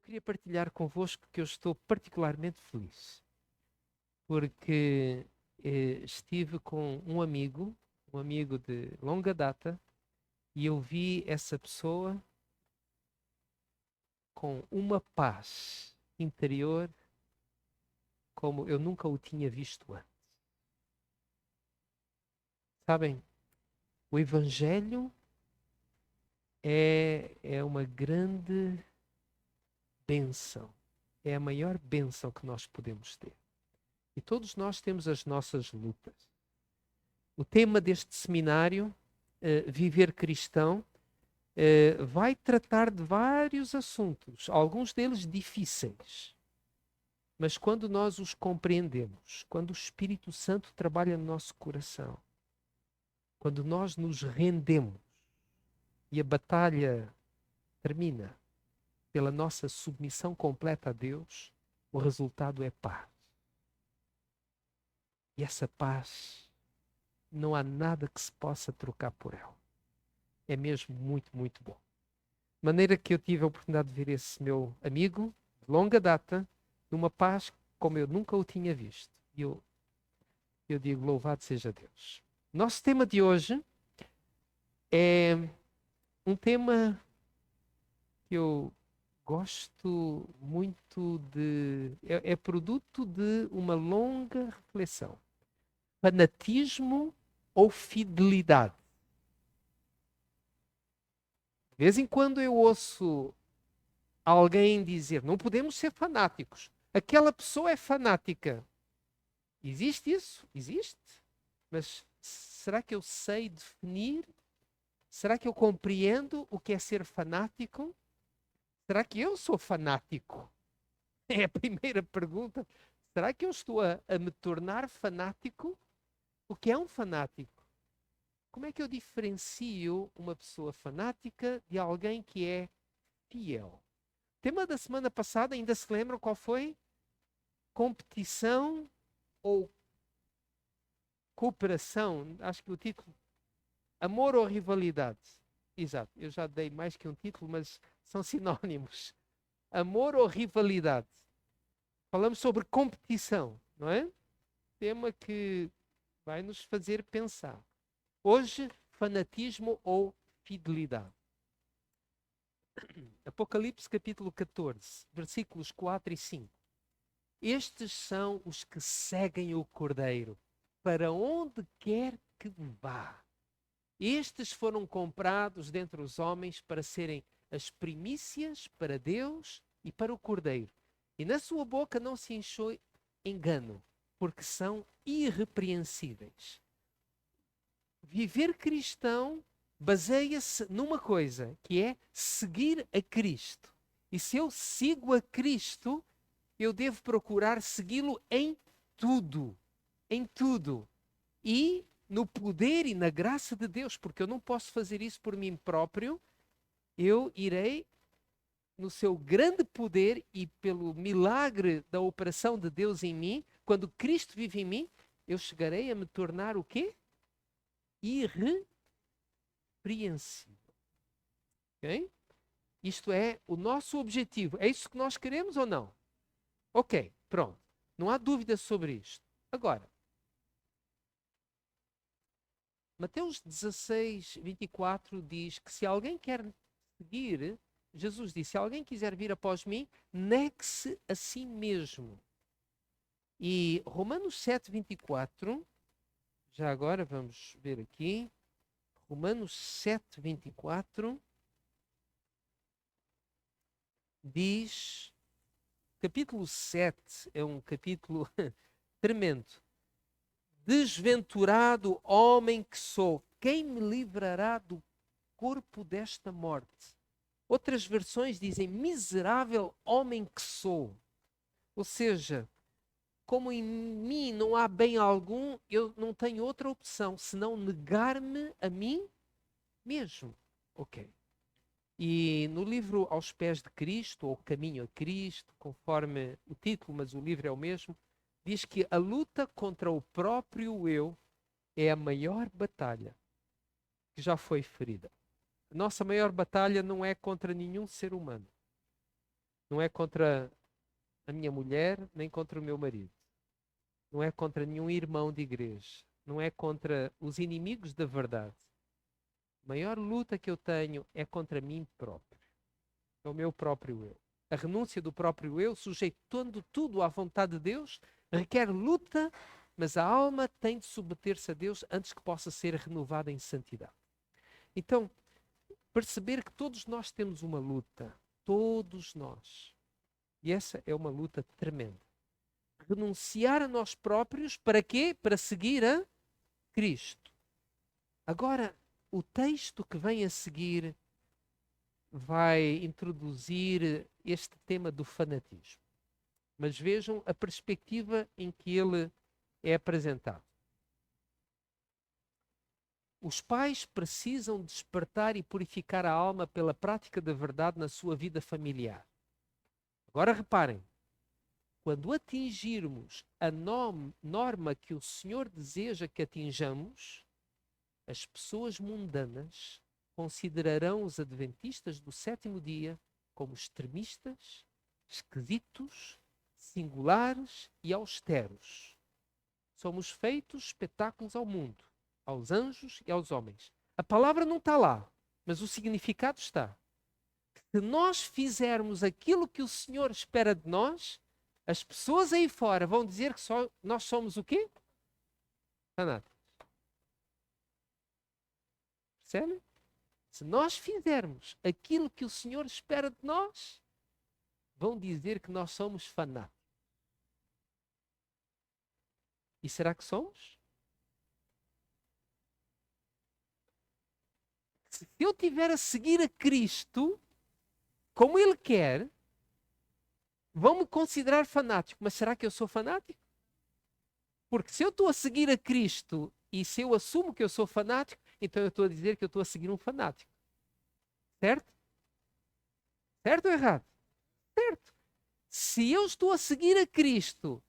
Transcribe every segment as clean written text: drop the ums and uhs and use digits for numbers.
queria partilhar convosco que eu estou particularmente feliz, porque estive com um amigo de longa data, e eu vi essa pessoa com uma paz interior como eu nunca o tinha visto antes. Sabem, o Evangelho é uma grande bênção, é a maior bênção que nós podemos ter. E todos nós temos as nossas lutas. O tema deste seminário, Viver Cristão, vai tratar de vários assuntos, alguns deles difíceis. Mas quando nós os compreendemos, quando o Espírito Santo trabalha no nosso coração, quando nós nos rendemos e a batalha termina pela nossa submissão completa a Deus, o resultado é paz. E essa paz, não há nada que se possa trocar por ela. É mesmo muito, muito bom. De maneira que eu tive a oportunidade de ver esse meu amigo, de longa data, numa paz como eu nunca o tinha visto. E eu digo, louvado seja Deus. Nosso tema de hoje é um tema que eu gosto muito de... É produto de uma longa reflexão. Fanatismo ou fidelidade? De vez em quando eu ouço alguém dizer, não podemos ser fanáticos. Aquela pessoa é fanática. Existe isso? Existe. Mas será que eu sei definir? Será que eu compreendo o que é ser fanático? Será que eu sou fanático? É a primeira pergunta. Será que eu estou a me tornar fanático? O que é um fanático? Como é que eu diferencio uma pessoa fanática de alguém que é fiel? O tema da semana passada, ainda se lembram qual foi? Competição ou cooperação? Acho que o título, amor ou rivalidade? Exato, eu já dei mais que um título, mas são sinónimos. Amor ou rivalidade? Falamos sobre competição, não é? Tema que vai nos fazer pensar. Hoje, fanatismo ou fidelidade? Apocalipse capítulo 14, versículos 4 e 5. Estes são os que seguem o Cordeiro, para onde quer que vá. Estes foram comprados dentre os homens para serem as primícias para Deus e para o Cordeiro. E na sua boca não se enxou engano, porque são irrepreensíveis. Viver cristão baseia-se numa coisa, que é seguir a Cristo. E se eu sigo a Cristo, eu devo procurar segui-lo em tudo. Em tudo. E no poder e na graça de Deus, porque eu não posso fazer isso por mim próprio. Eu irei, no seu grande poder e pelo milagre da operação de Deus em mim, quando Cristo vive em mim, eu chegarei a me tornar o quê? Irrepreensível. Ok? Isto é o nosso objetivo. É isso que nós queremos ou não? Ok, pronto. Não há dúvida sobre isto. Agora, Mateus 16, 24 diz que se alguém quer seguir, Jesus disse, se alguém quiser vir após mim, negue-se a si mesmo. E Romanos 7, 24, já agora vamos ver aqui, Romanos 7, 24, diz, capítulo 7 é um capítulo tremendo. Desventurado homem que sou, quem me livrará do corpo desta morte? Outras versões dizem, miserável homem que sou. Ou seja, como em mim não há bem algum, eu não tenho outra opção senão negar-me a mim mesmo. Ok. E no livro Aos Pés de Cristo, ou Caminho a Cristo, conforme o título, mas o livro é o mesmo, diz que a luta contra o próprio eu é a maior batalha que já foi ferida. A nossa maior batalha não é contra nenhum ser humano. Não é contra a minha mulher, nem contra o meu marido. Não é contra nenhum irmão de igreja. Não é contra os inimigos da verdade. A maior luta que eu tenho é contra mim próprio. É o meu próprio eu. A renúncia do próprio eu, sujeitando tudo à vontade de Deus, requer luta, mas a alma tem de submeter-se a Deus antes que possa ser renovada em santidade. Então, perceber que todos nós temos uma luta. Todos nós. E essa é uma luta tremenda. Renunciar a nós próprios, para quê? Para seguir a Cristo. Agora, o texto que vem a seguir vai introduzir este tema do fanatismo. Mas vejam a perspectiva em que ele é apresentado. Os pais precisam despertar e purificar a alma pela prática da verdade na sua vida familiar. Agora reparem, quando atingirmos a norma que o Senhor deseja que atinjamos, as pessoas mundanas considerarão os adventistas do sétimo dia como extremistas, esquisitos, singulares e austeros. Somos feitos espetáculos ao mundo, aos anjos e aos homens. A palavra não está lá, mas o significado está. Se nós fizermos aquilo que o Senhor espera de nós, as pessoas aí fora vão dizer que nós somos o quê? Fanáticos. Percebe? Se nós fizermos aquilo que o Senhor espera de nós, vão dizer que nós somos fanáticos. E será que somos? Se eu tiver a seguir a Cristo, como Ele quer, vão me considerar fanático. Mas será que eu sou fanático? Porque se eu estou a seguir a Cristo e se eu assumo que eu sou fanático, então eu estou a dizer que eu estou a seguir um fanático. Certo? Certo ou errado? Certo. Se eu estou a seguir a Cristo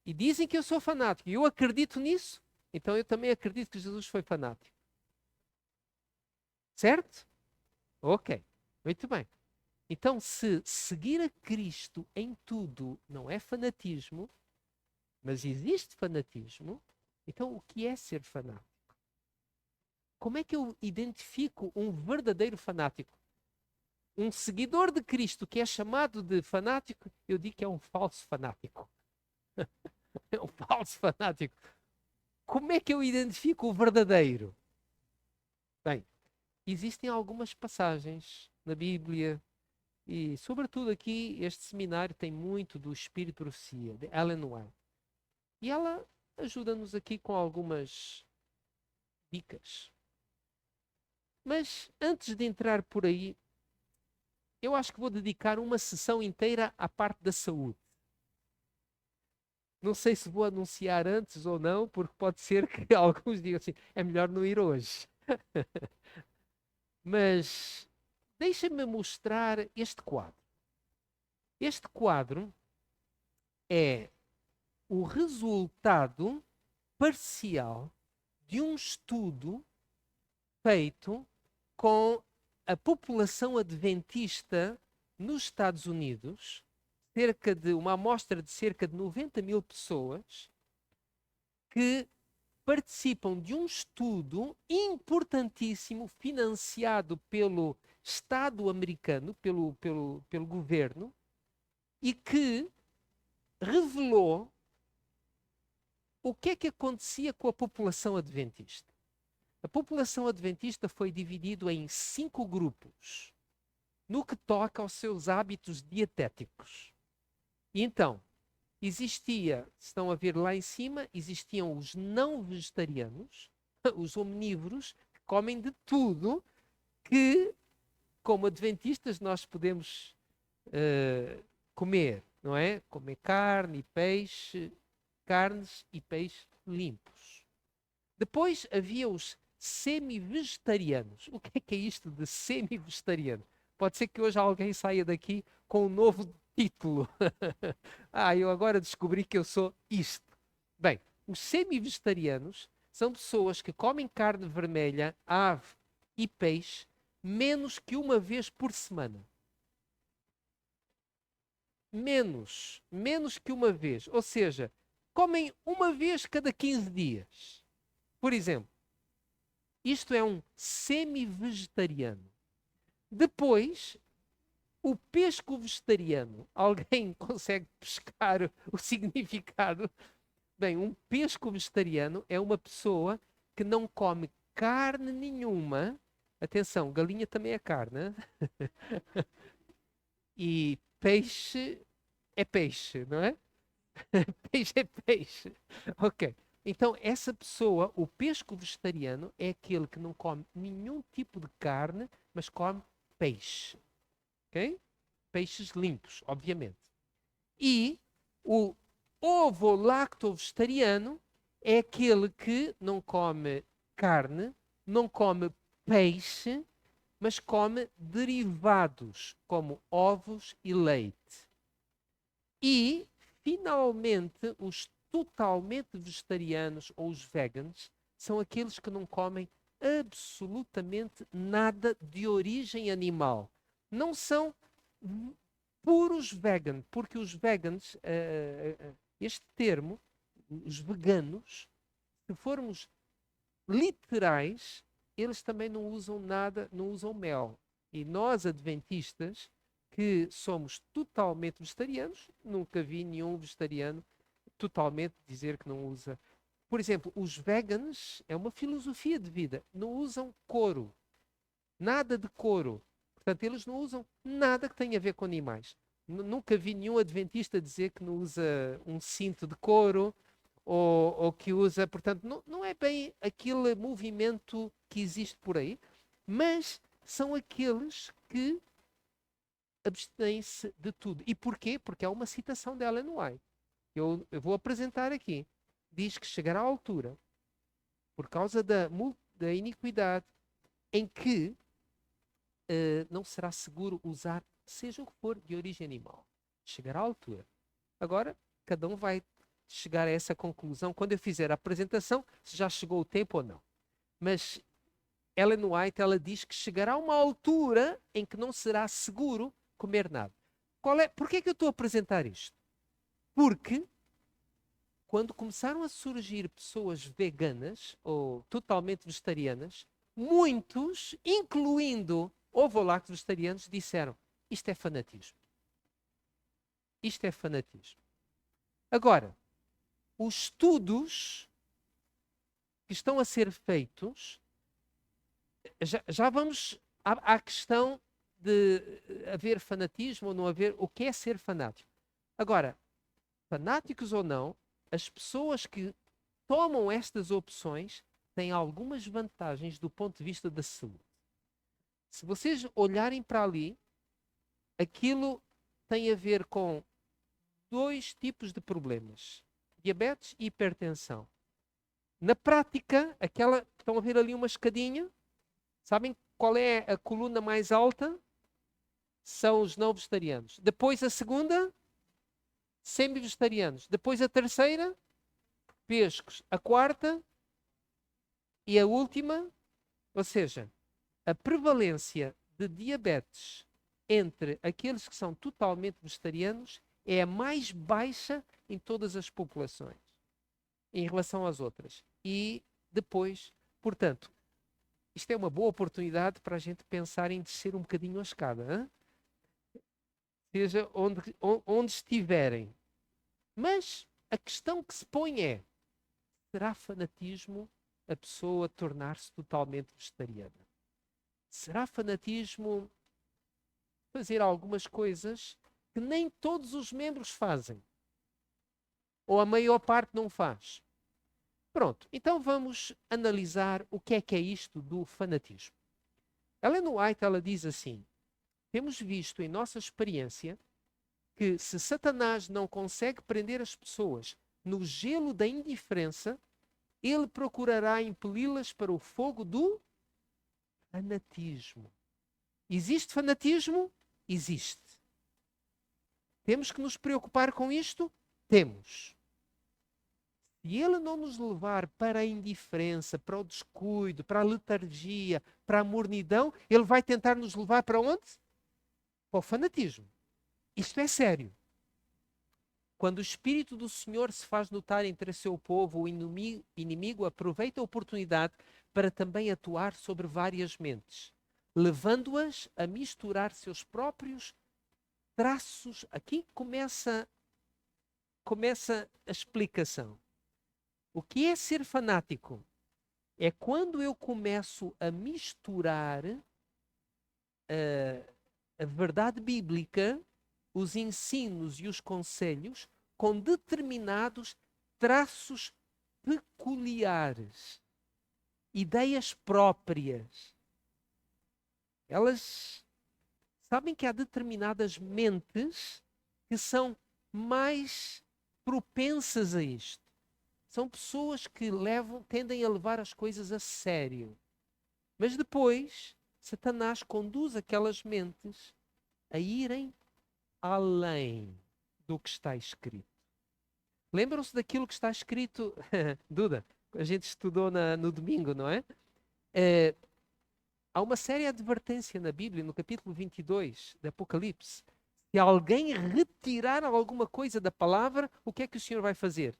e dizem que eu sou fanático e eu acredito nisso, então eu também acredito que Jesus foi fanático. Certo? Ok. Muito bem. Então, se seguir a Cristo em tudo não é fanatismo, mas existe fanatismo, então o que é ser fanático? Como é que eu identifico um verdadeiro fanático? Um seguidor de Cristo que é chamado de fanático, eu digo que é um falso fanático. É um falso fanático. Como é que eu identifico o verdadeiro? Bem, existem algumas passagens na Bíblia e, sobretudo aqui, este seminário tem muito do Espírito de Profecia, de Ellen White. E ela ajuda-nos aqui com algumas dicas. Mas antes de entrar por aí, eu acho que vou dedicar uma sessão inteira à parte da saúde. Não sei se vou anunciar antes ou não, porque pode ser que alguns digam assim, é melhor não ir hoje. Mas deixa-me mostrar este quadro. Este quadro é o resultado parcial de um estudo feito com a população adventista nos Estados Unidos, uma amostra de cerca de 90 mil pessoas que participam de um estudo importantíssimo financiado pelo Estado americano, pelo governo, e que revelou o que é que acontecia com a população adventista. A população adventista foi dividida em 5 grupos no que toca aos seus hábitos dietéticos. E então, estão a ver lá em cima, existiam os não vegetarianos, os omnívoros, que comem de tudo, que, como adventistas, nós podemos comer, não é? Comer carnes e peixe limpos. Depois havia os semi-vegetarianos. O que é isto de semi-vegetariano? Pode ser que hoje alguém saia daqui com um novo título. Eu agora descobri que eu sou isto. Bem, os semi-vegetarianos são pessoas que comem carne vermelha, ave e peixe menos que uma vez por semana. menos que uma vez. Ou seja, comem uma vez cada 15 dias. Por exemplo, isto é um semi-vegetariano. Depois, o pesco vegetariano. Alguém consegue pescar o significado? Bem, um pesco vegetariano é uma pessoa que não come carne nenhuma. Atenção, galinha também é carne, né? E peixe, não é? Peixe é peixe. Ok. Então, essa pessoa, o pesco vegetariano, é aquele que não come nenhum tipo de carne, mas come peixe. Ok? Peixes limpos, obviamente. E o ovo-lacto-vegetariano é aquele que não come carne, não come peixe, mas come derivados, como ovos e leite. E, finalmente, os totalmente vegetarianos ou os vegans são aqueles que não comem absolutamente nada de origem animal. Não são puros vegan, porque os vegans, este termo, os veganos, se formos literais, eles também não usam nada, não usam mel. E nós, adventistas, que somos totalmente vegetarianos, nunca vi nenhum vegetariano totalmente dizer que não usa. Por exemplo, os vegans é uma filosofia de vida, não usam couro, nada de couro. Portanto, eles não usam nada que tenha a ver com animais. Nunca vi nenhum adventista dizer que não usa um cinto de couro ou que usa. Portanto, não é bem aquele movimento que existe por aí, mas são aqueles que abstêm-se de tudo. E porquê? Porque há uma citação dela no White. Eu vou apresentar aqui. Diz que chegará a altura, por causa da iniquidade, em que não será seguro usar, seja o que for, de origem animal. Chegará a altura. Agora, cada um vai chegar a essa conclusão quando eu fizer a apresentação, se já chegou o tempo ou não. Mas Ellen White, ela diz que chegará uma altura em que não será seguro comer nada. Por que é que eu estou a apresentar isto? Porque quando começaram a surgir pessoas veganas ou totalmente vegetarianas, muitos, incluindo ovo-lacto vegetarianos, disseram: isto é fanatismo. Isto é fanatismo. Agora, os estudos que estão a ser feitos, já vamos à questão de haver fanatismo ou não haver, o que é ser fanático. Agora, fanáticos ou não, as pessoas que tomam estas opções têm algumas vantagens do ponto de vista da saúde. Se vocês olharem para ali, aquilo tem a ver com dois tipos de problemas: diabetes e hipertensão. Na prática, estão a ver ali uma escadinha? Sabem qual é a coluna mais alta? São os não vegetarianos. Depois a segunda, semi-vegetarianos. Depois a terceira, pescos. A quarta e a última, ou seja, a prevalência de diabetes entre aqueles que são totalmente vegetarianos é a mais baixa em todas as populações, em relação às outras. E depois, portanto, isto é uma boa oportunidade para a gente pensar em descer um bocadinho a escada, hein? Seja onde estiverem. Mas a questão que se põe é: será fanatismo a pessoa tornar-se totalmente vegetariana? Será fanatismo fazer algumas coisas que nem todos os membros fazem? Ou a maior parte não faz? Pronto, então vamos analisar o que é isto do fanatismo. Ellen White, ela diz assim: temos visto em nossa experiência que se Satanás não consegue prender as pessoas no gelo da indiferença, ele procurará impeli-las para o fogo do fanatismo. Existe fanatismo? Existe. Temos que nos preocupar com isto? Temos. Se ele não nos levar para a indiferença, para o descuido, para a letargia, para a mornidão, ele vai tentar nos levar para onde? Para o fanatismo. Isto é sério. Quando o Espírito do Senhor se faz notar entre seu povo, o inimigo aproveita a oportunidade para também atuar sobre várias mentes, levando-as a misturar seus próprios traços. Aqui começa a explicação. O que é ser fanático? É quando eu começo a misturar a verdade bíblica, os ensinos e os conselhos com determinados traços peculiares, ideias próprias. Elas sabem que há determinadas mentes que são mais propensas a isto. São pessoas que tendem a levar as coisas a sério. Mas depois, Satanás conduz aquelas mentes a irem além do que está escrito. Lembram-se daquilo que está escrito, Duda, a gente estudou no domingo, não é? Há uma séria advertência na Bíblia, no capítulo 22 de Apocalipse. Se alguém retirar alguma coisa da palavra, o que é que o Senhor vai fazer?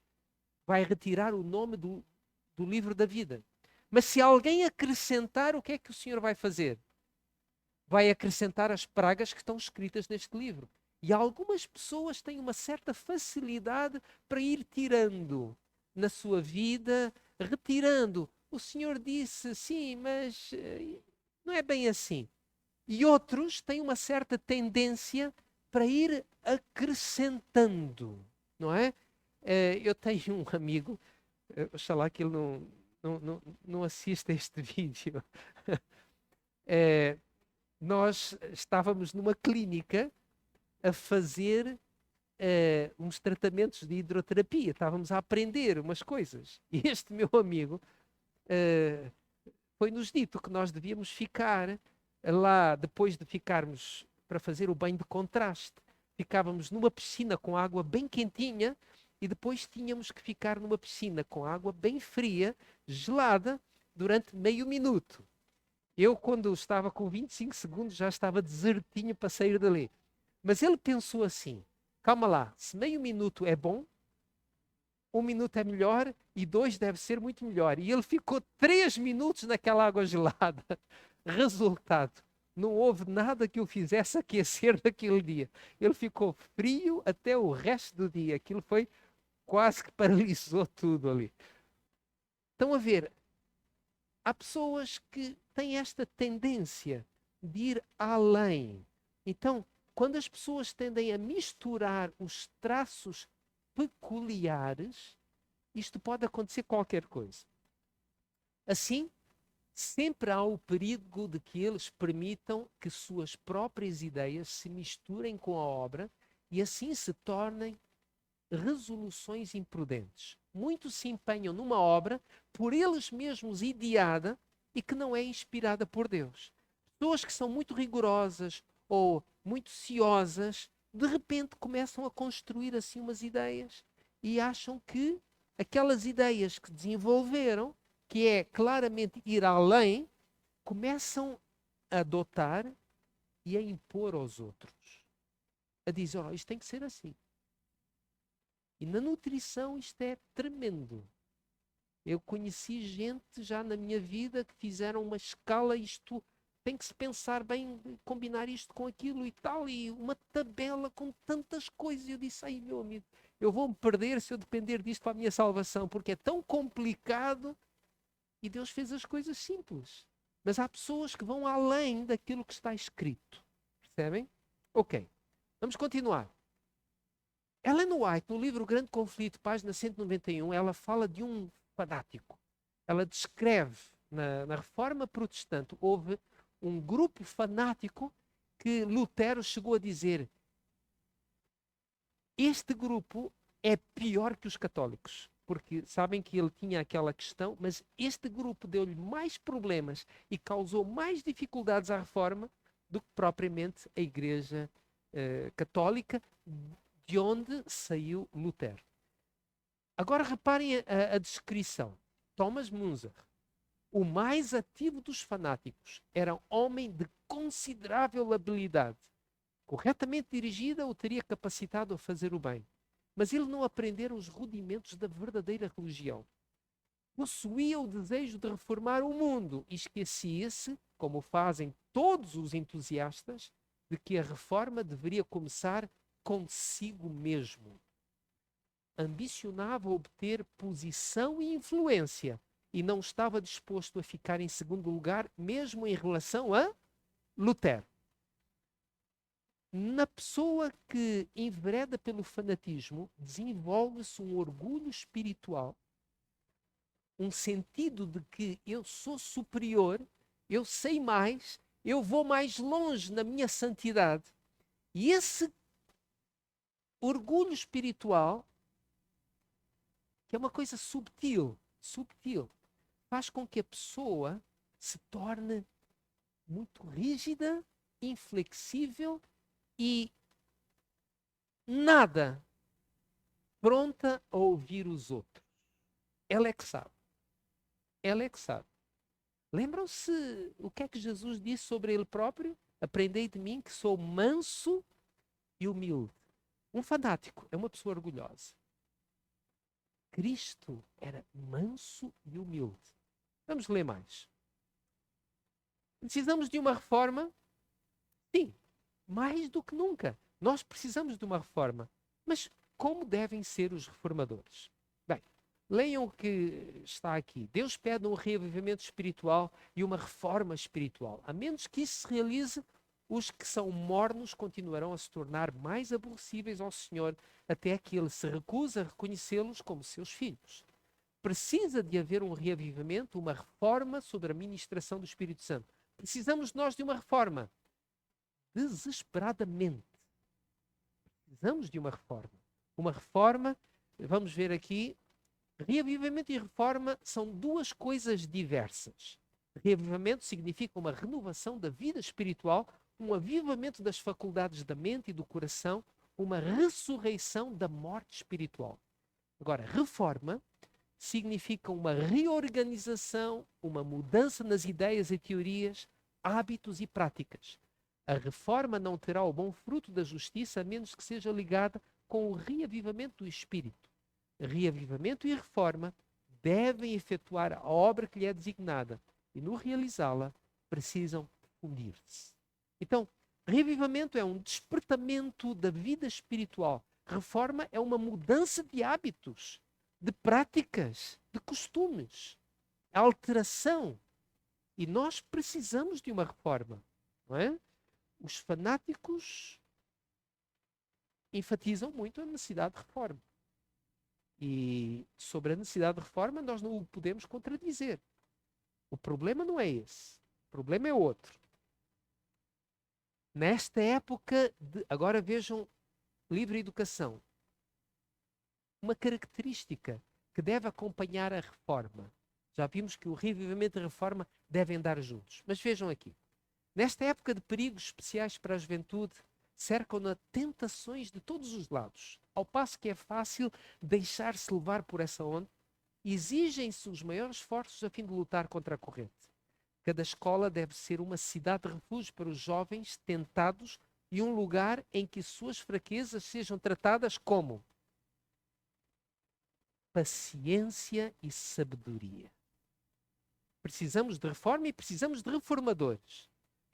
Vai retirar o nome do livro da vida. Mas se alguém acrescentar, o que é que o Senhor vai fazer? Vai acrescentar as pragas que estão escritas neste livro. E algumas pessoas têm uma certa facilidade para ir tirando na sua vida, retirando. O Senhor disse, sim, mas não é bem assim. E outros têm uma certa tendência para ir acrescentando, não é? Eu tenho um amigo, oxalá que ele não assista este vídeo. Nós estávamos numa clínica a fazer uns tratamentos de hidroterapia. Estávamos a aprender umas coisas. E este meu amigo foi-nos dito que nós devíamos ficar lá, depois de ficarmos para fazer o banho de contraste. Ficávamos numa piscina com água bem quentinha e depois tínhamos que ficar numa piscina com água bem fria, gelada, durante meio minuto. Eu, quando estava com 25 segundos, já estava desertinho para sair dali. Mas ele pensou assim, calma lá, se meio minuto é bom, 1 minuto é melhor e 2 deve ser muito melhor. E ele ficou 3 minutos naquela água gelada. Resultado, não houve nada que o fizesse aquecer naquele dia. Ele ficou frio até o resto do dia. Aquilo foi quase que paralisou tudo ali. Estão a ver, há pessoas que têm esta tendência de ir além. Então, quando as pessoas tendem a misturar os traços peculiares, isto pode acontecer qualquer coisa. Assim, sempre há o perigo de que eles permitam que suas próprias ideias se misturem com a obra e assim se tornem resoluções imprudentes. Muitos se empenham numa obra por eles mesmos ideada e que não é inspirada por Deus. Pessoas que são muito rigorosas ou muito ciosas, de repente começam a construir assim umas ideias e acham que aquelas ideias que desenvolveram, que é claramente ir além, começam a adotar e a impor aos outros. A dizer, oh, isto tem que ser assim. E na nutrição isto é tremendo. Eu conheci gente já na minha vida que fizeram uma escala, isto tem que se pensar bem, combinar isto com aquilo e tal, e uma tabela com tantas coisas. Eu disse, ai meu amigo, eu vou-me perder se eu depender disto para a minha salvação, porque é tão complicado e Deus fez as coisas simples. Mas há pessoas que vão além daquilo que está escrito. Percebem? Ok, vamos continuar. Ellen White, no livro Grande Conflito, página 191, ela fala de um fanático. Ela descreve, na Reforma Protestante, houve um grupo fanático que Lutero chegou a dizer: este grupo é pior que os católicos, porque sabem que ele tinha aquela questão, mas este grupo deu-lhe mais problemas e causou mais dificuldades à Reforma do que propriamente a Igreja Católica, de onde saiu Lutero. Agora reparem a descrição. Thomas Munzer, o mais ativo dos fanáticos, era um homem de considerável habilidade. Corretamente dirigida, o teria capacitado a fazer o bem. mas ele não aprendera os rudimentos da verdadeira religião. Possuía o desejo de reformar o mundo e esquecia-se, como fazem todos os entusiastas, de que a reforma deveria começar consigo mesmo. Ambicionava obter posição e influência e não estava disposto a ficar em segundo lugar, mesmo em relação a Lutero. Na pessoa que envereda pelo fanatismo, desenvolve-se um orgulho espiritual, um sentido de que eu sou superior, eu sei mais, eu vou mais longe na minha santidade. E esse orgulho espiritual, que é uma coisa subtil, faz com que a pessoa se torne muito rígida, inflexível e nada pronta a ouvir os outros. Ela é que sabe. Ela é que sabe. Lembram-se o que é que Jesus disse sobre ele próprio? Aprendei de mim que sou manso e humilde. Um fanático é uma pessoa orgulhosa. Cristo era manso e humilde. Vamos ler mais. Precisamos de uma reforma? Sim, mais do que nunca. Nós precisamos de uma reforma. Mas como devem ser os reformadores? Bem, leiam o que está aqui. Deus pede um reavivamento espiritual e uma reforma espiritual. A menos que isso se realize, os que são mornos continuarão a se tornar mais aborrecíveis ao Senhor, até que Ele se recusa a reconhecê-los como seus filhos. Precisa de haver um reavivamento, uma reforma sobre a ministração do Espírito Santo. Precisamos nós de uma reforma. Desesperadamente. Precisamos de uma reforma. Uma reforma, vamos ver aqui, reavivamento e reforma são duas coisas diversas. Reavivamento significa uma renovação da vida espiritual, um avivamento das faculdades da mente e do coração, uma ressurreição da morte espiritual. Agora, reforma significa uma reorganização, uma mudança nas ideias e teorias, hábitos e práticas. A reforma não terá o bom fruto da justiça a menos que seja ligada com o reavivamento do espírito. Reavivamento e reforma devem efetuar a obra que lhe é designada e, no realizá-la, precisam fundir-se. Então, reavivamento é um despertamento da vida espiritual. Reforma é uma mudança de hábitos, de práticas, de costumes, alteração. E nós precisamos de uma reforma, não é? Os fanáticos enfatizam muito a necessidade de reforma. E sobre a necessidade de reforma nós não o podemos contradizer. O problema não é esse. O problema é outro. Nesta época, agora vejam, livre educação. Uma característica que deve acompanhar a reforma. Já vimos que o reavivamento e a reforma devem andar juntos. Mas vejam aqui. Nesta época de perigos especiais para a juventude, cercam-na tentações de todos os lados. Ao passo que é fácil deixar-se levar por essa onda, exigem-se os maiores esforços a fim de lutar contra a corrente. Cada escola deve ser uma cidade de refúgio para os jovens tentados e um lugar em que suas fraquezas sejam tratadas como paciência e sabedoria. Precisamos de reforma e precisamos de reformadores.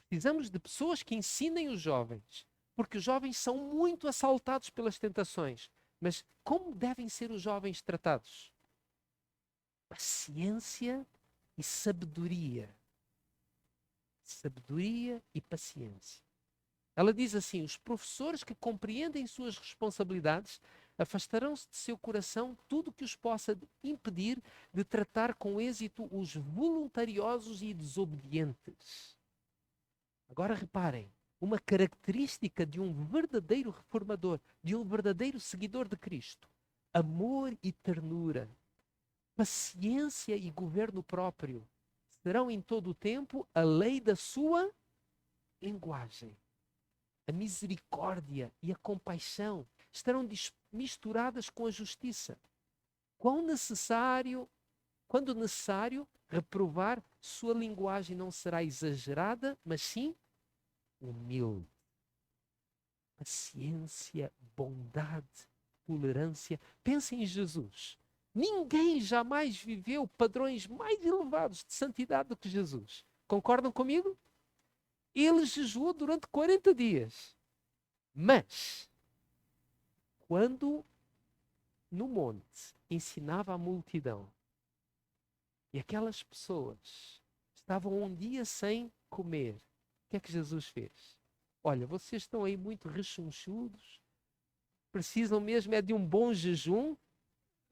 Precisamos de pessoas que ensinem os jovens, porque os jovens são muito assaltados pelas tentações. Mas como devem ser os jovens tratados? Paciência e sabedoria. Sabedoria e paciência. Ela diz assim: os professores que compreendem suas responsabilidades afastarão-se de seu coração tudo que os possa impedir de tratar com êxito os voluntariosos e desobedientes. Agora reparem, uma característica de um verdadeiro reformador, de um verdadeiro seguidor de Cristo: amor e ternura, paciência e governo próprio serão em todo o tempo a lei da sua linguagem. A misericórdia e a compaixão estarão misturadas com a justiça. Quando necessário, reprovar, sua linguagem não será exagerada, mas sim humilde. Paciência, bondade, tolerância. Pensem em Jesus. Ninguém jamais viveu padrões mais elevados de santidade do que Jesus. Concordam comigo? Ele jejuou durante 40 dias. Mas, quando no monte ensinava a multidão, e aquelas pessoas estavam um dia sem comer, o que é que Jesus fez? Olha, vocês estão aí muito rechonchudos, precisam mesmo é de um bom jejum,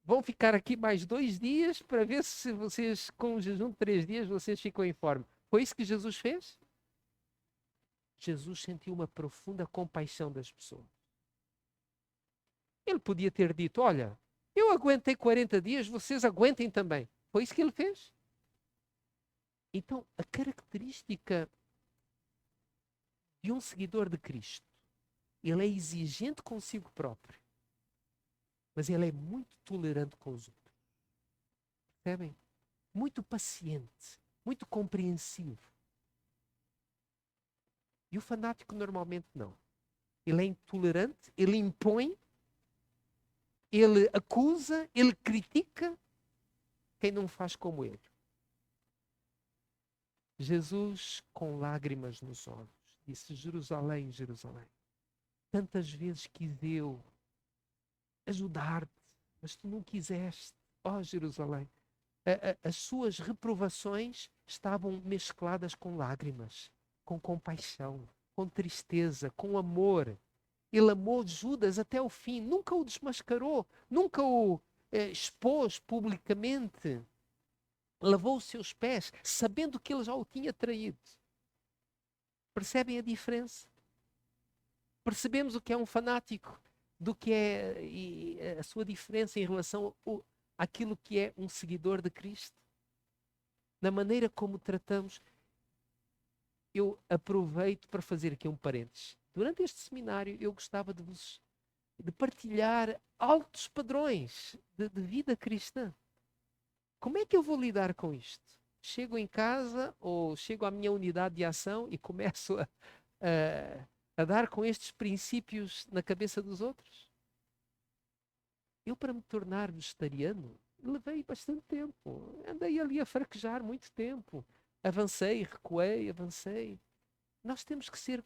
vão ficar aqui mais 2 dias para ver se vocês, com um jejum de 3 dias, vocês ficam em forma. Foi isso que Jesus fez? Jesus sentiu uma profunda compaixão das pessoas. Ele podia ter dito, olha, eu aguentei 40 dias, vocês aguentem também. Foi isso que ele fez? Então, a característica de um seguidor de Cristo, ele é exigente consigo próprio, mas ele é muito tolerante com os outros. Percebem? Muito paciente, muito compreensivo. E o fanático normalmente não. Ele é intolerante, ele impõe, ele acusa, ele critica quem não faz como ele. Jesus, com lágrimas nos olhos, disse, Jerusalém, Jerusalém, tantas vezes quis eu ajudar-te, mas tu não quiseste. Ó Jerusalém, as suas reprovações estavam mescladas com lágrimas, com compaixão, com tristeza, com amor. Ele amou Judas até o fim, nunca o desmascarou, nunca o expôs publicamente. Lavou os seus pés, sabendo que ele já o tinha traído. Percebem a diferença? Percebemos o que é um fanático, do que é a sua diferença em relação àquilo que é um seguidor de Cristo? Na maneira como tratamos. Eu aproveito para fazer aqui um parênteses. Durante este seminário eu gostava de partilhar altos padrões de vida cristã. Como é que eu vou lidar com isto? Chego em casa ou chego à minha unidade de ação e começo a dar com estes princípios na cabeça dos outros? Eu, para me tornar vegetariano, levei bastante tempo. Andei ali a fraquejar muito tempo. Avancei, recuei, avancei. Nós temos que ser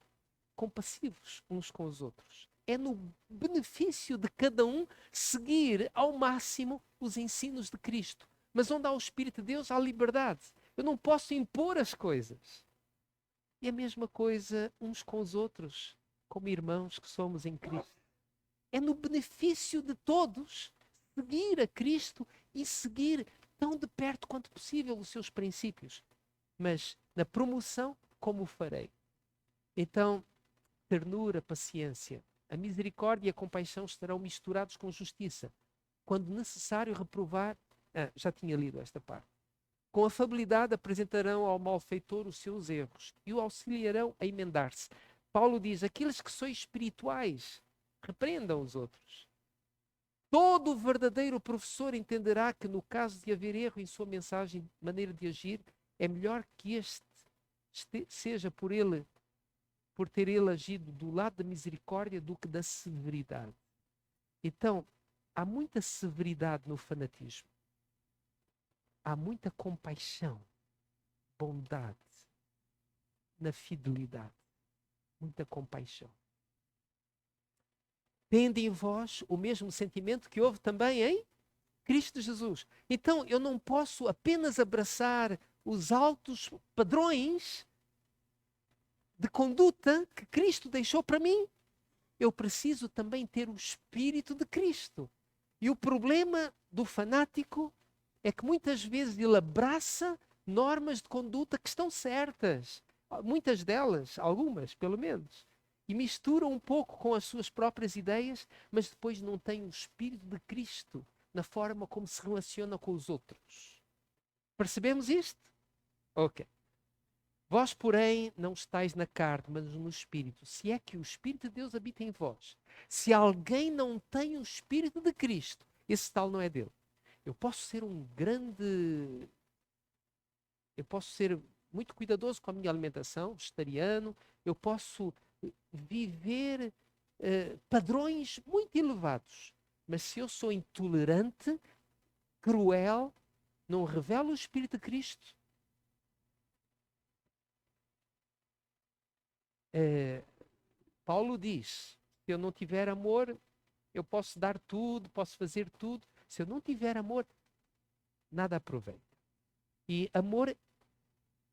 compassivos uns com os outros. É no benefício de cada um seguir ao máximo os ensinos de Cristo. Mas onde há o Espírito de Deus, há liberdade. Eu não posso impor as coisas. E a mesma coisa uns com os outros, como irmãos que somos em Cristo. É no benefício de todos seguir a Cristo e seguir tão de perto quanto possível os seus princípios. Mas na promoção, como o farei? Então, ternura, paciência, a misericórdia e a compaixão estarão misturados com justiça. Quando necessário reprovar, já tinha lido esta parte. Com afabilidade apresentarão ao malfeitor os seus erros e o auxiliarão a emendar-se. Paulo diz, aqueles que sois espirituais, repreendam os outros. Todo verdadeiro professor entenderá que no caso de haver erro em sua mensagem, maneira de agir, é melhor que seja por ter ele agido do lado da misericórdia do que da severidade. Então, há muita severidade no fanatismo. Há muita compaixão, bondade, na fidelidade. Muita compaixão. Tende em vós o mesmo sentimento que houve também em Cristo Jesus. Então, eu não posso apenas abraçar os altos padrões de conduta que Cristo deixou para mim. Eu preciso também ter o Espírito de Cristo. E o problema do fanático é que muitas vezes ele abraça normas de conduta que estão certas. Muitas delas, algumas pelo menos. E mistura um pouco com as suas próprias ideias, mas depois não tem o Espírito de Cristo na forma como se relaciona com os outros. Percebemos isto? Ok. Vós, porém, não estáis na carne, mas no Espírito. Se é que o Espírito de Deus habita em vós. Se alguém não tem o Espírito de Cristo, esse tal não é dele. Eu posso ser eu posso ser muito cuidadoso com a minha alimentação, vegetariano, eu posso viver padrões muito elevados, Mas se eu sou intolerante, cruel, não revelo o Espírito de Cristo. Paulo diz, se eu não tiver amor, eu posso dar tudo, posso fazer tudo. Se eu não tiver amor, nada aproveita. E amor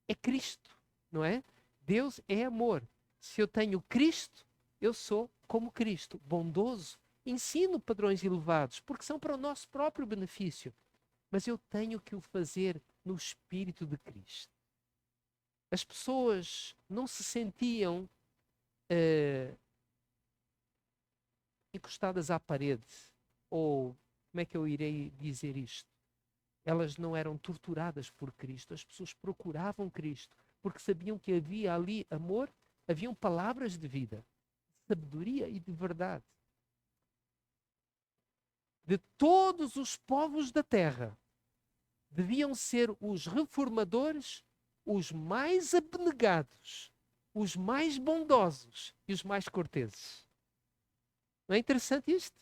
é Cristo, não é? Deus é amor. Se eu tenho Cristo, eu sou como Cristo, bondoso. Ensino padrões elevados, porque são para o nosso próprio benefício. Mas eu tenho que o fazer no Espírito de Cristo. As pessoas não se sentiam encostadas à parede. Ou, como é que eu irei dizer isto? Elas não eram torturadas por Cristo. As pessoas procuravam Cristo, porque sabiam que havia ali amor, haviam palavras de vida, de sabedoria e de verdade. De todos os povos da terra, deviam ser os reformadores os mais abnegados, os mais bondosos e os mais corteses. Não é interessante isto?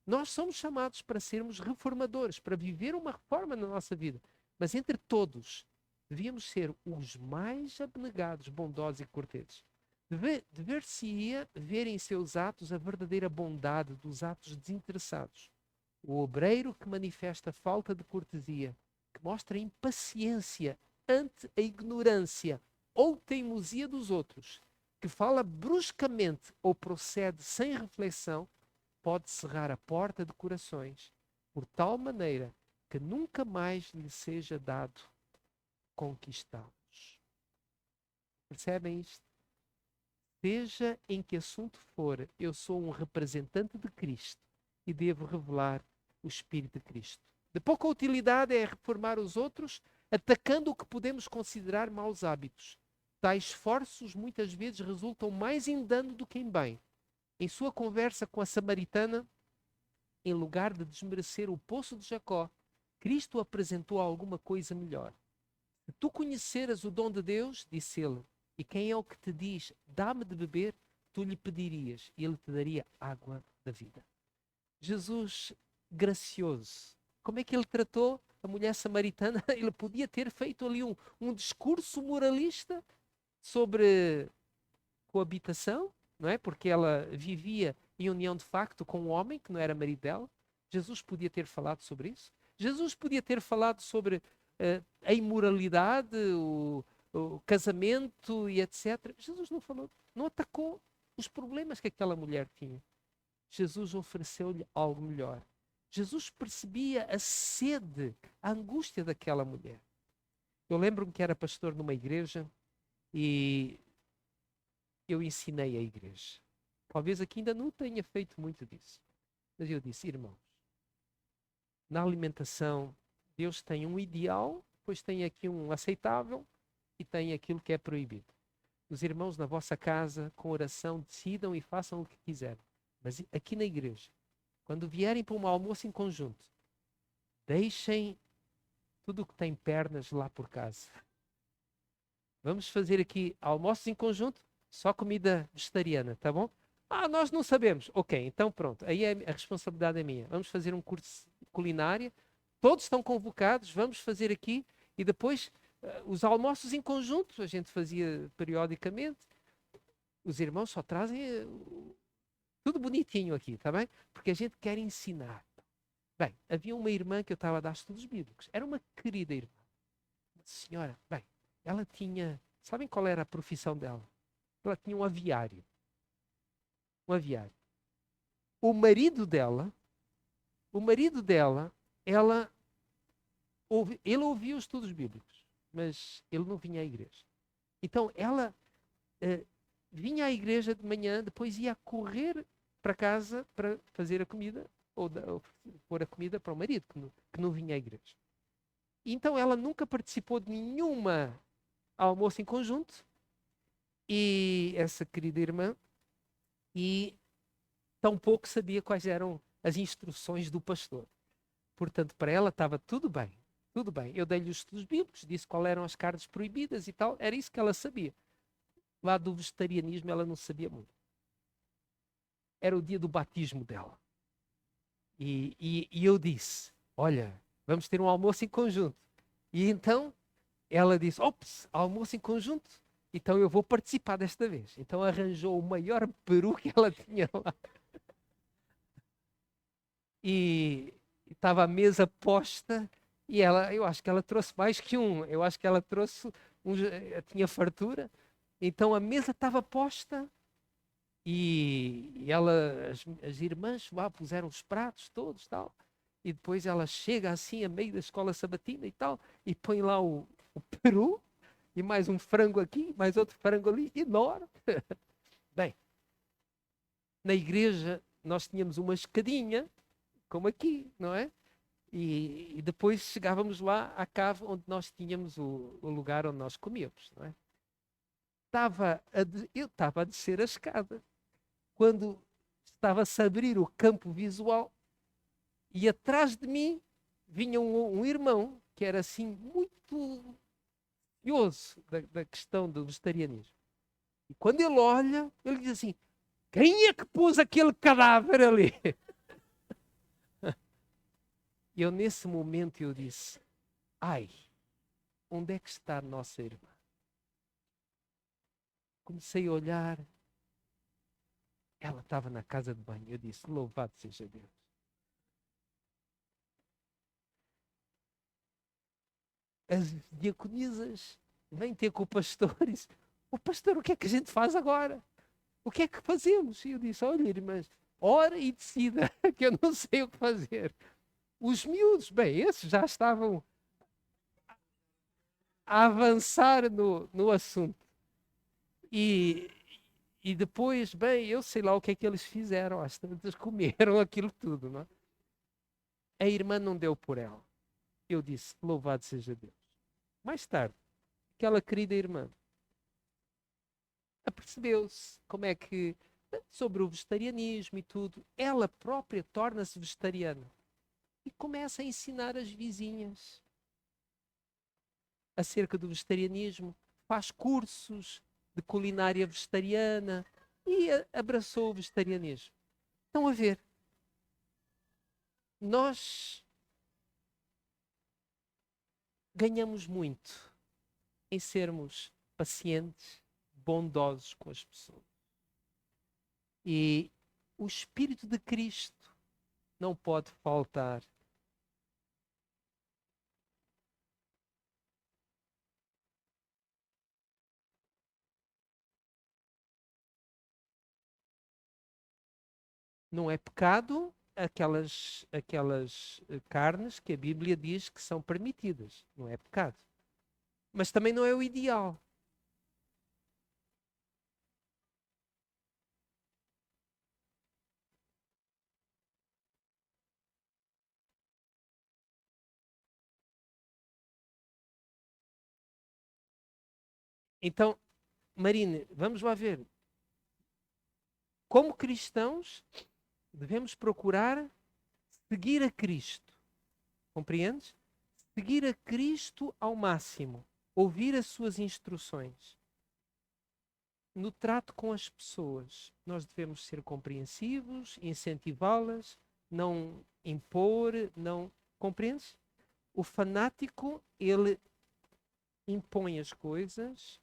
Nós somos chamados para sermos reformadores, para viver uma reforma na nossa vida. Mas entre todos, devíamos ser os mais abnegados, bondosos e corteses. Dever-se-ia ver em seus atos a verdadeira bondade dos atos desinteressados. O obreiro que manifesta falta de cortesia, que mostra impaciência ante a ignorância ou teimosia dos outros, que fala bruscamente ou procede sem reflexão, pode cerrar a porta de corações, por tal maneira que nunca mais lhe seja dado conquistá-los. Percebem isto? Seja em que assunto for, eu sou um representante de Cristo e devo revelar o Espírito de Cristo. De pouca utilidade é reformar os outros, atacando o que podemos considerar maus hábitos. Tais esforços muitas vezes resultam mais em dano do que em bem. Em sua conversa com a samaritana, em lugar de desmerecer o poço de Jacó, Cristo apresentou alguma coisa melhor. Se tu conheceras o dom de Deus, disse ele, e quem é o que te diz, dá-me de beber, tu lhe pedirias e ele te daria água da vida. Jesus, gracioso, como é que ele tratou a mulher samaritana? Ele podia ter feito ali um discurso moralista sobre coabitação, não é? Porque ela vivia em união de facto com um homem que não era marido dela. Jesus podia ter falado sobre isso. Jesus podia ter falado sobre a imoralidade, o casamento e etc. Jesus não falou, não atacou os problemas que aquela mulher tinha. Jesus ofereceu-lhe algo melhor. Jesus percebia a sede, a angústia daquela mulher. Eu lembro-me que era pastor numa igreja e eu ensinei a igreja. Talvez aqui ainda não tenha feito muito disso. Mas eu disse, irmãos, na alimentação, Deus tem um ideal, depois tem aqui um aceitável e tem aquilo que é proibido. Os irmãos na vossa casa, com oração, decidam e façam o que quiserem. Mas aqui na igreja, quando vierem para um almoço em conjunto, deixem tudo o que tem pernas lá por casa. Vamos fazer aqui almoços em conjunto, só comida vegetariana, tá bom? Ah, nós não sabemos. Ok, então pronto. Aí a responsabilidade é minha. Vamos fazer um curso de culinária. Todos estão convocados. Vamos fazer aqui. E depois, os almoços em conjunto, a gente fazia periodicamente. Os irmãos só trazem tudo bonitinho aqui, tá bem? Porque a gente quer ensinar. Bem, havia uma irmã que eu estava a dar estudos bíblicos. Era uma querida irmã. Uma senhora. Bem, ela tinha... Sabem qual era a profissão dela? Ela tinha um aviário. Um aviário. O marido dela, ele ouvia os estudos bíblicos, mas ele não vinha à igreja. Então ela vinha à igreja de manhã, depois ia correr para casa para fazer a comida, ou pôr a comida para o marido, que não vinha à igreja. Então ela nunca participou de nenhuma almoço em conjunto, e essa querida irmã, e tampouco sabia quais eram as instruções do pastor. Portanto, para ela estava tudo bem, tudo bem. Eu dei-lhe os estudos bíblicos, disse quais eram as carnes proibidas e tal, era isso que ela sabia. Lá do vegetarianismo ela não sabia muito. Era o dia do batismo dela. E eu disse, olha, vamos ter um almoço em conjunto. E então ela disse, ops, almoço em conjunto? Então eu vou participar desta vez. Então arranjou o maior peru que ela tinha lá. E estava a mesa posta e ela, eu acho que ela trouxe mais que um. Eu acho que ela trouxe, tinha fartura. Então a mesa estava posta e ela, as irmãs lá puseram os pratos todos tal. E depois ela chega assim a meio da escola sabatina e tal e põe lá o peru e mais um frango aqui, mais outro frango ali, enorme. Bem, na igreja nós tínhamos uma escadinha, como aqui, não é? E depois chegávamos lá à cave onde nós tínhamos o lugar onde nós comíamos, não é? Eu estava a descer a escada quando estava-se a abrir o campo visual e atrás de mim vinha um irmão que era assim muito curioso da questão do vegetarianismo. E quando ele olha, ele diz assim: quem é que pôs aquele cadáver ali? E eu, nesse momento, eu disse: ai, onde é que está a nossa irmã? Comecei a olhar, ela estava na casa de banho. Eu disse: louvado seja Deus. As diaconisas vêm ter com o pastor e dizem: o pastor, o que é que a gente faz agora? O que é que fazemos? E eu disse: olha, irmãs, ora e decida, que eu não sei o que fazer. Os miúdos, bem, esses já estavam a avançar no assunto. E, e depois, bem, eu sei lá o que é que eles fizeram. Às tantas comeram aquilo tudo, não é? A irmã não deu por ela. Eu disse: louvado seja Deus. Mais tarde, aquela querida irmã apercebeu-se como é que, sobre o vegetarianismo e tudo, ela própria torna-se vegetariana e começa a ensinar as vizinhas acerca do vegetarianismo, faz cursos de culinária vegetariana e abraçou o vegetarianismo. Estão a ver? Nós ganhamos muito em sermos pacientes, bondosos com as pessoas. E o Espírito de Cristo não pode faltar. Não é pecado aquelas carnes que a Bíblia diz que são permitidas. Não é pecado. Mas também não é o ideal. Então, Marine, vamos lá ver. Como cristãos, devemos procurar seguir a Cristo. Compreendes? Seguir a Cristo ao máximo. Ouvir as suas instruções. No trato com as pessoas, nós devemos ser compreensivos, incentivá-las, não impor, não. Compreendes? O fanático, ele impõe as coisas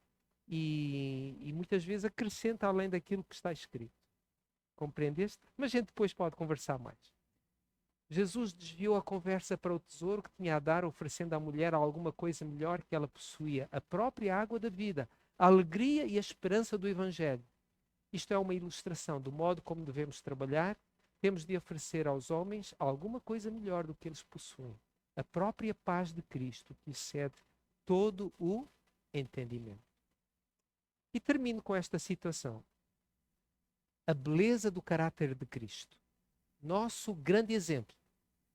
e muitas vezes acrescenta além daquilo que está escrito. Compreendeste? Mas a gente depois pode conversar mais. Jesus desviou a conversa para o tesouro que tinha a dar, oferecendo à mulher alguma coisa melhor que ela possuía, a própria água da vida, a alegria e a esperança do Evangelho. Isto é uma ilustração do modo como devemos trabalhar. Temos de oferecer aos homens alguma coisa melhor do que eles possuem. A própria paz de Cristo, que excede todo o entendimento. E termino com esta situação. A beleza do caráter de Cristo. Nosso grande exemplo.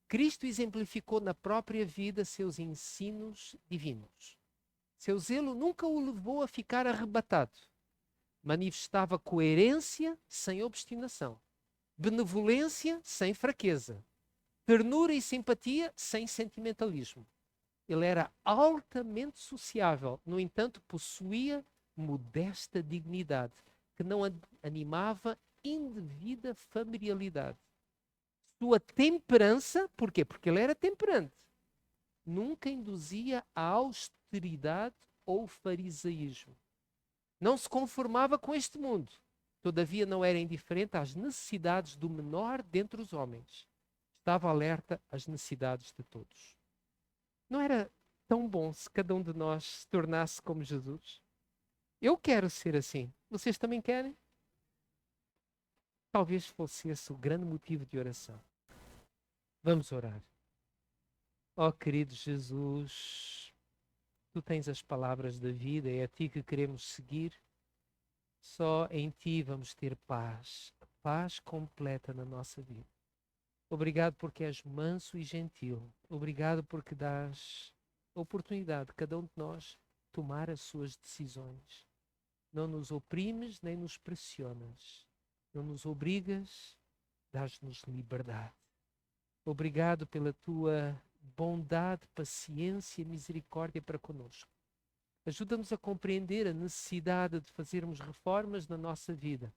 Cristo exemplificou na própria vida seus ensinos divinos. Seu zelo nunca o levou a ficar arrebatado. Manifestava coerência sem obstinação, benevolência sem fraqueza, ternura e simpatia sem sentimentalismo. Ele era altamente sociável, no entanto, possuía modesta dignidade, que não animava indevida familiaridade. Sua temperança, porquê? Porque ele era temperante. Nunca induzia a austeridade ou farisaísmo. Não se conformava com este mundo. Todavia não era indiferente às necessidades do menor dentre os homens. Estava alerta às necessidades de todos. Não era tão bom se cada um de nós se tornasse como Jesus? Eu quero ser assim. Vocês também querem? Talvez fosse esse o grande motivo de oração. Vamos orar. Ó querido Jesus, tu tens as palavras da vida, é a ti que queremos seguir. Só em ti vamos ter paz, paz completa na nossa vida. Obrigado porque és manso e gentil. Obrigado porque dás a oportunidade de cada um de nós tomar as suas decisões. Não nos oprimes nem nos pressionas. Não nos obrigas, dás-nos liberdade. Obrigado pela tua bondade, paciência e misericórdia para conosco. Ajuda-nos a compreender a necessidade de fazermos reformas na nossa vida,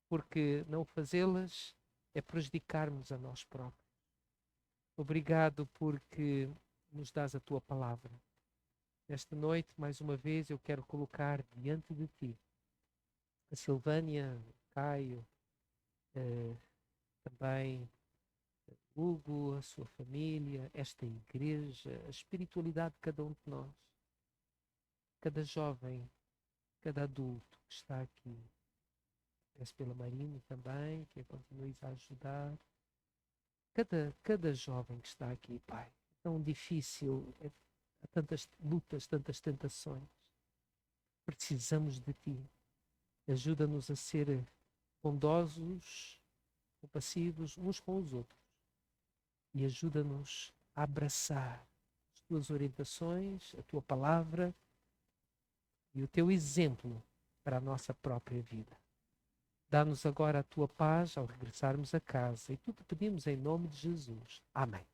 porque não fazê-las é prejudicarmos a nós próprios. Obrigado porque nos dás a tua palavra. Nesta noite, mais uma vez, eu quero colocar diante de ti a Silvânia, o Caio, também Hugo, a sua família, esta igreja, a espiritualidade de cada um de nós, cada jovem, cada adulto que está aqui. Peço pela Marina também, que a continues a ajudar. Cada jovem que está aqui, Pai, tão difícil, há tantas lutas, tantas tentações. Precisamos de Ti. Ajuda-nos a ser bondosos, compassivos uns com os outros. E ajuda-nos a abraçar as Tuas orientações, a Tua palavra e o Teu exemplo para a nossa própria vida. Dá-nos agora a Tua paz ao regressarmos a casa. E tudo pedimos em nome de Jesus. Amém.